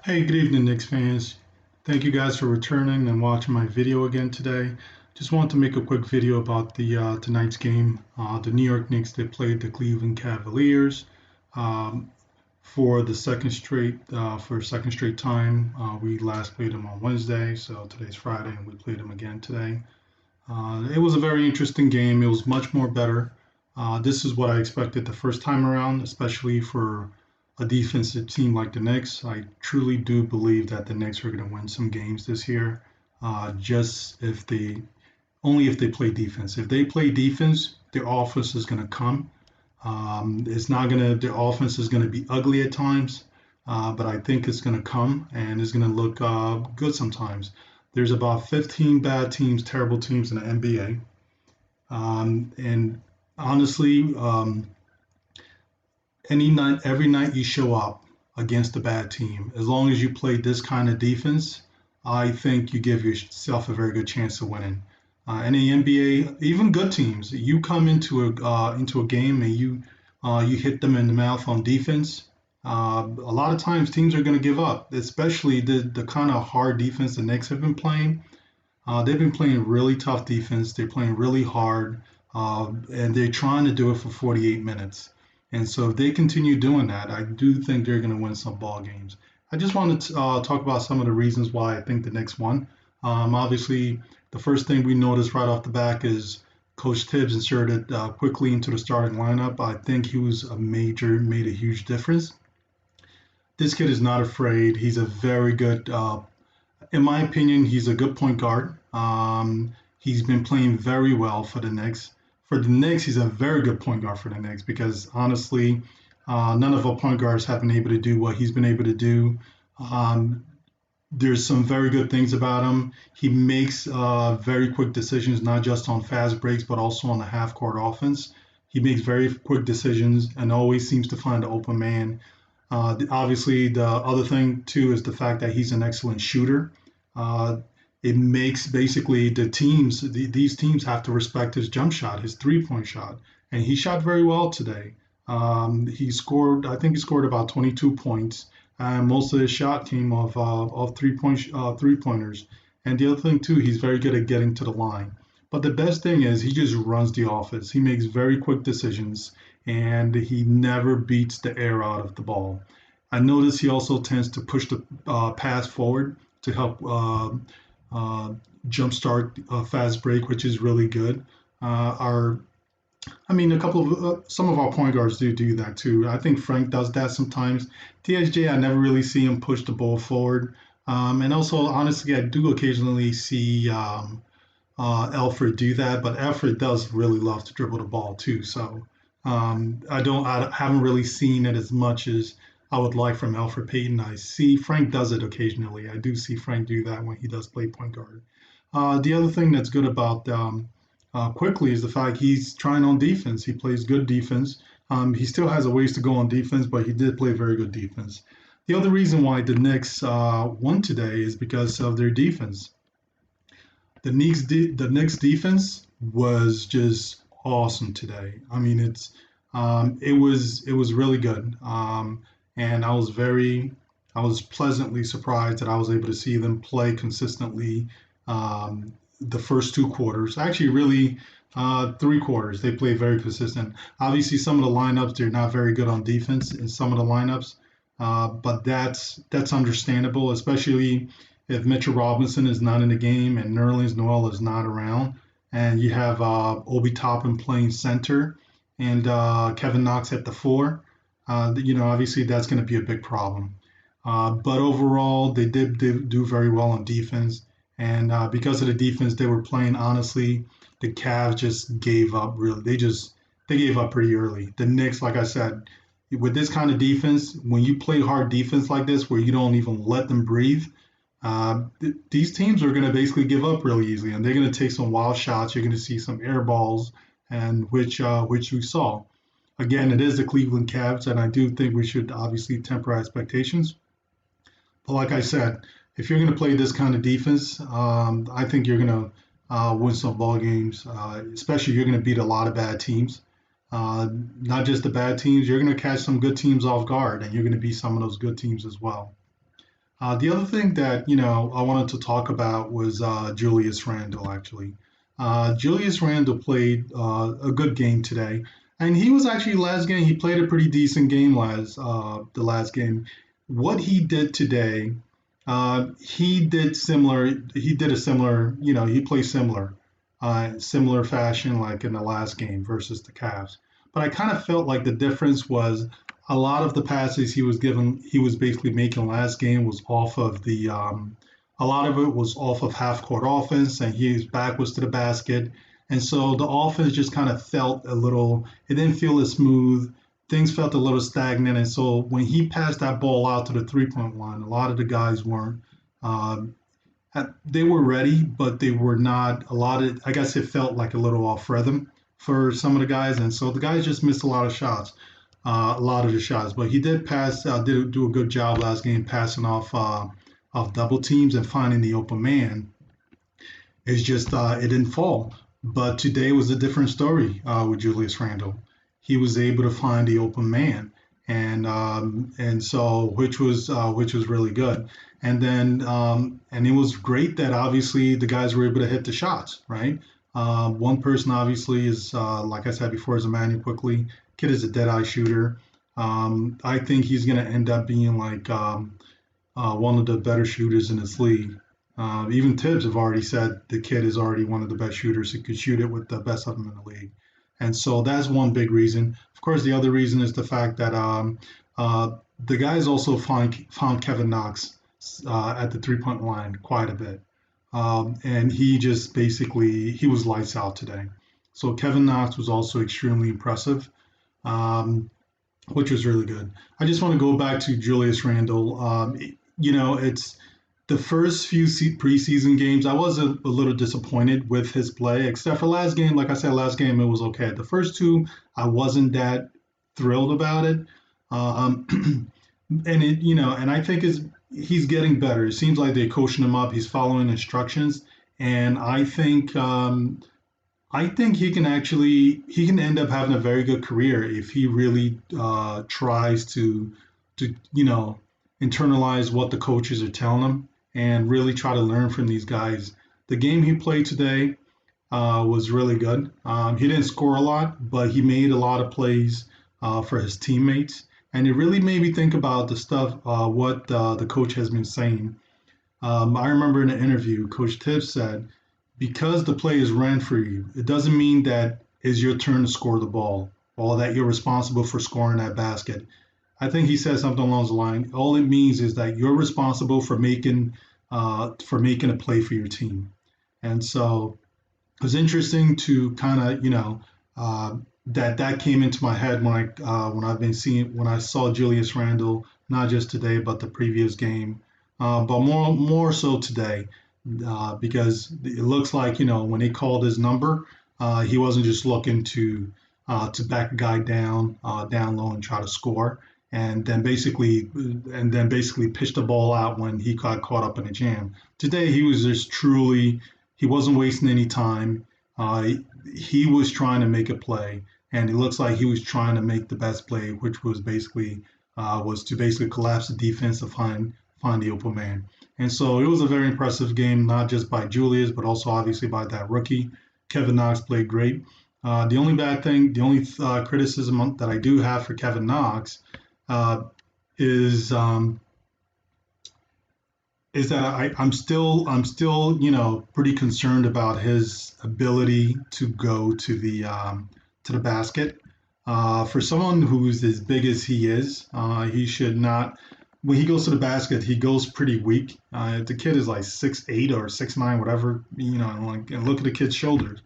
Hey, good evening, Knicks fans. Thank you guys for returning and watching my video again today. Just wanted to make a quick video about the tonight's game. The New York Knicks, they played the Cleveland Cavaliers um, for the second straight time. We last played them on Wednesday, so today's Friday, and we played them again today. It was a very interesting game. It was much more better. This is what I expected the first time around, especially for a defensive team like the Knicks. I truly do believe that the Knicks are going to win some games this year. Just if they only if they play defense. If they play defense, their offense is going to come. It's not going to. Their offense is going to be ugly at times, but I think it's going to come and it's going to look good sometimes. There's about 15 bad teams, terrible teams in the NBA, and honestly, any night, every night you show up against a bad team, as long as you play this kind of defense, I think you give yourself a very good chance of winning. In the NBA, even good teams, you come into a game and you hit them in the mouth on defense. A lot of times teams are going to give up, especially the kind of hard defense the Knicks have been playing. They've been playing really tough defense. They're playing really hard, and they're trying to do it for 48 minutes. And so if they continue doing that, I do think they're going to win some ball games. I just wanted to talk about some of the reasons why I think the Knicks won. Obviously, the first thing we noticed right off the back is Coach Tibbs inserted quickly into the starting lineup. I think he was made a huge difference. This kid is not afraid. He's a very good in my opinion, he's a good point guard. He's been playing very well for the Knicks. For the Knicks, he's a very good point guard for the Knicks because honestly, none of our point guards have been able to do what he's been able to do. Um, there's some very good things about him. He makes very quick decisions, not just on fast breaks, but also on the half court offense. He makes very quick decisions and always seems to find an open man. Obviously, the other thing too is the fact that he's an excellent shooter. Uh, it makes basically these teams have to respect his jump shot, his 3-point shot, and he shot very well today. I think he scored about 22 points, and most of his shot came of 3 pointers. And the other thing too, he's very good at getting to the line. But the best thing is he just runs the offense. He makes very quick decisions and he never beats the air out of the ball. I notice he also tends to push the pass forward to help uh, jumpstart a fast break, which is really good. Our I mean, some of our point guards do that too. I think Frank does that sometimes. TSJ, I never really see him push the ball forward. And also, honestly, I do occasionally see Alfred do that, but Alfred does really love to dribble the ball too. So I haven't really seen it as much as I would like from Alfred Payton. I see Frank does it occasionally. I do see Frank do that when he does play point guard. The other thing that's good about Quickly is the fact he's trying on defense. He plays good defense. He still has a ways to go on defense, but he did play very good defense. The other reason why the Knicks won today is because of their defense. The Knicks defense was just awesome today. I mean, it was really good, and I was pleasantly surprised that I was able to see them play consistently um, the first 2 quarters. Actually, really 3 quarters. They play very consistent. Obviously, some of the lineups they're not very good on defense in some of the lineups, but that's understandable, especially if Mitchell Robinson is not in the game and Nerlens Noel is not around, and you have Obi Toppin playing center and Kevin Knox at the four, obviously that's going to be a big problem. But overall, they did do very well on defense, and because of the defense they were playing, honestly, the Cavs just gave up. Really, they gave up pretty early. The Knicks, like I said, with this kind of defense, when you play hard defense like this, where you don't even let them breathe, these teams are going to basically give up really easily, and they're going to take some wild shots. You're going to see some air balls, and which we saw. Again, it is the Cleveland Cavs, and I do think we should obviously temper our expectations. But like I said, if you're going to play this kind of defense, I think you're going to win some ball games. Especially, you're going to beat a lot of bad teams. Not just the bad teams, you're going to catch some good teams off guard, and you're going to beat some of those good teams as well. The other thing that I wanted to talk about was Julius Randle. Actually, Julius Randle played a good game today, and he was actually last game. He played a pretty decent game the last game. What he did today, he did similar. He did a similar. He played similar fashion like in the last game versus the Cavs. But I kind of felt like the difference was a lot of the passes he was basically making last game was off of a lot of it was off of half court offense, and his back was to the basket. And so the offense just kind of felt it didn't feel as smooth. Things felt a little stagnant. And so when he passed that ball out to the 3 point line, a lot of the guys weren't. Um, they were ready, but they were not a lot of, I guess it felt like a little off rhythm for some of the guys. And so the guys just missed a lot of shots, a lot of the shots. But he did do a good job last game passing off double teams and finding the open man. It's just it didn't fall. But today was a different story with Julius Randle. He was able to find the open man, and so which was really good. And it was great that obviously the guys were able to hit the shots. Right, one person obviously is like I said before is Emmanuel quickly. Kid is a dead eye shooter. I think he's going to end up being like one of the better shooters in this league. Even Tibbs have already said the kid is already one of the best shooters. He could shoot it with the best of them in the league. And so that's one big reason. Of course, the other reason is the fact that the guys also found Kevin Knox at the 3 point line quite a bit. And he just basically, he was lights out today. So Kevin Knox was also extremely impressive. Um, which was really good. I just want to go back to Julius Randle. It's the first few preseason games. I was a little disappointed with his play, except for last game. Like I said, last game it was okay. The first two, I wasn't that thrilled about it. Um, and I think he's getting better. It seems like they're coaching him up. He's following instructions, and I think he can end up having a very good career if he really tries to internalize what the coaches are telling him and really try to learn from these guys. The game he played today was really good. He didn't score a lot, but he made a lot of plays for his teammates, and it really made me think about the stuff what the coach has been saying. I remember in an interview, Coach Tibbs said, because the play is ran for you, it doesn't mean that it's your turn to score the ball or that you're responsible for scoring that basket. I think he said something along the line. All it means is that you're responsible for making a play for your team. And so it was interesting to kind of that came into my head when I saw Julius Randle not just today but the previous game, but more so today because it looks like when he called his number, he wasn't just looking to back a guy down low and try to score, and then basically pitch the ball out when he got caught up in a jam. Today he was just truly he wasn't wasting any time. Uh, he was trying to make a play, and it looks like he was trying to make the best play, which was to basically collapse the defense to find the open man. And so it was a very impressive game, not just by Julius, but also obviously by that rookie. Kevin Knox played great. The only criticism that I do have for Kevin Knox uh, is is that I'm still pretty concerned about his ability to go to the basket. For someone who's as big as he is, he should not. When he goes to the basket, he goes pretty weak. The kid is like 6'8" or 6'9", whatever, and look at the kid's shoulders.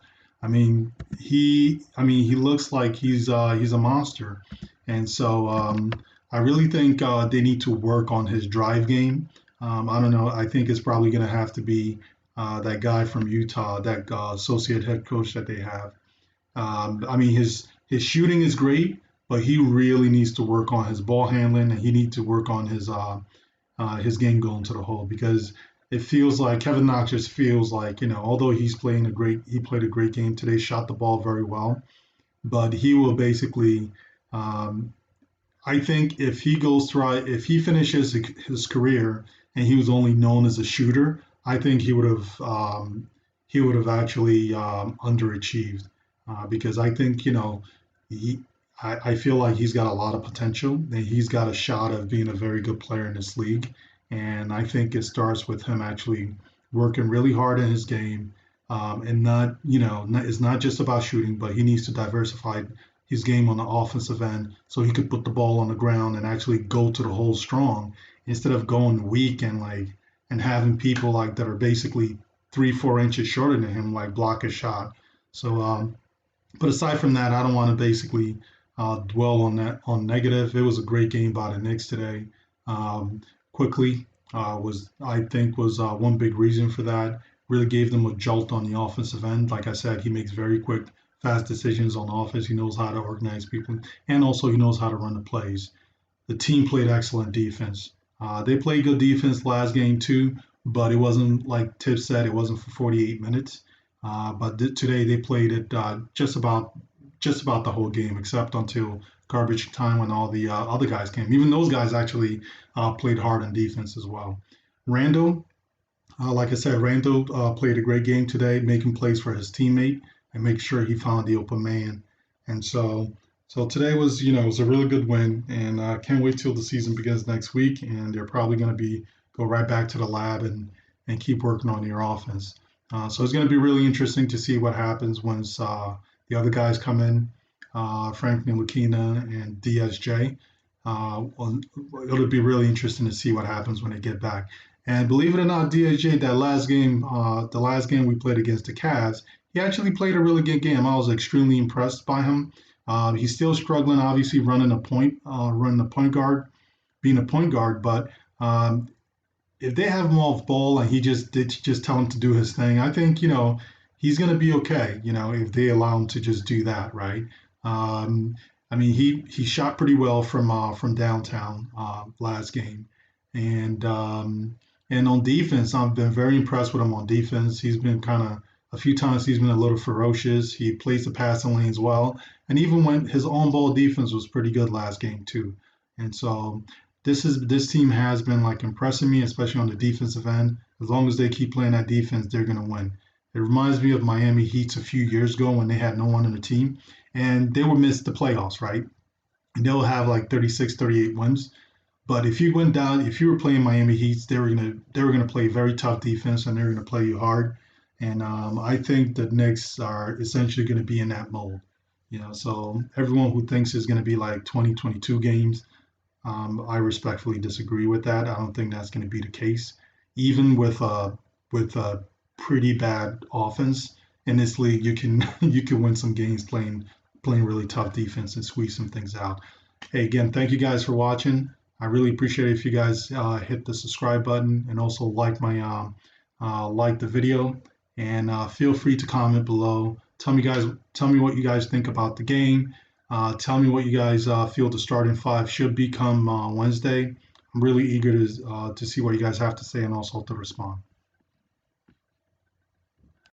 He looks like he's a monster, and so I really think they need to work on his drive game. I don't know. I think it's probably going to have to be that guy from Utah, that associate head coach that they have. His shooting is great, but he really needs to work on his ball handling, and he needs to work on his game going to the hole because it feels like Kevin Knox just feels like although he played a great game today, shot the ball very well, but he will basically. Um, I think if he finishes his career, and he was only known as a shooter, I think he would have actually underachieved because I think he I feel like he's got a lot of potential and he's got a shot of being a very good player in this league. And I think it starts with him actually working really hard in his game, and not, it's not just about shooting, but he needs to diversify his game on the offensive end so he could put the ball on the ground and actually go to the hole strong instead of going weak and having people like that are basically 3, 4 inches shorter than him like block his shot. So but aside from that, I don't want to basically dwell on that on negative. It was a great game by the Knicks today. Um, quickly was I think was one big reason for that. Really gave them a jolt on the offensive end. Like I said, he makes very quick, fast decisions on offense. He knows how to organize people, and also he knows how to run the plays. The team played excellent defense. They played good defense last game too, but it wasn't like Tiff said. It wasn't for 48 minutes. But today they played it just about the whole game, except until garbage time when all the other guys came. Even those guys actually played hard on defense as well. Randall, like I said, Randall played a great game today, making plays for his teammate and making sure he found the open man. And so today was, was a really good win, and I can't wait till the season begins next week. And they're probably going to be go right back to the lab and keep working on your offense. So it's going to be really interesting to see what happens once the other guys come in, Franklin Lucina and DSJ. It'll be really interesting to see what happens when they get back. And believe it or not, DSJ, the last game we played against the Cavs, he actually played a really good game. I was extremely impressed by him. He's still struggling, obviously, running the point guard, being a point guard. But if they have him off ball and just tell him to do his thing, I think he's going to be okay. If they allow him to just do that, right? Um, I mean, he shot pretty well from downtown last game, and on defense, I've been very impressed with him on defense. He's been kind of a few times he's been a little ferocious. He plays the passing lanes well, and even when his on-ball defense was pretty good last game too. And so this team has been like impressing me, especially on the defensive end. As long as they keep playing that defense, they're gonna win. It reminds me of Miami Heat's a few years ago when they had no one on the team and they would miss the playoffs, right? And they'll have like 36, 38 wins. But if you were playing Miami Heat, they were gonna play very tough defense and they're gonna play you hard. And I think the Knicks are essentially going to be in that mold. So everyone who thinks it's going to be like 2022 games, I respectfully disagree with that. I don't think that's going to be the case. Even with a pretty bad offense in this league, you can you can win some games playing really tough defense and squeeze some things out. Hey, again, thank you guys for watching. I really appreciate it if you guys hit the subscribe button and also like the video. And feel free to comment below. Tell me what you guys think about the game. Tell me what you guys feel the starting five should become Wednesday. I'm really eager to see what you guys have to say and also to respond.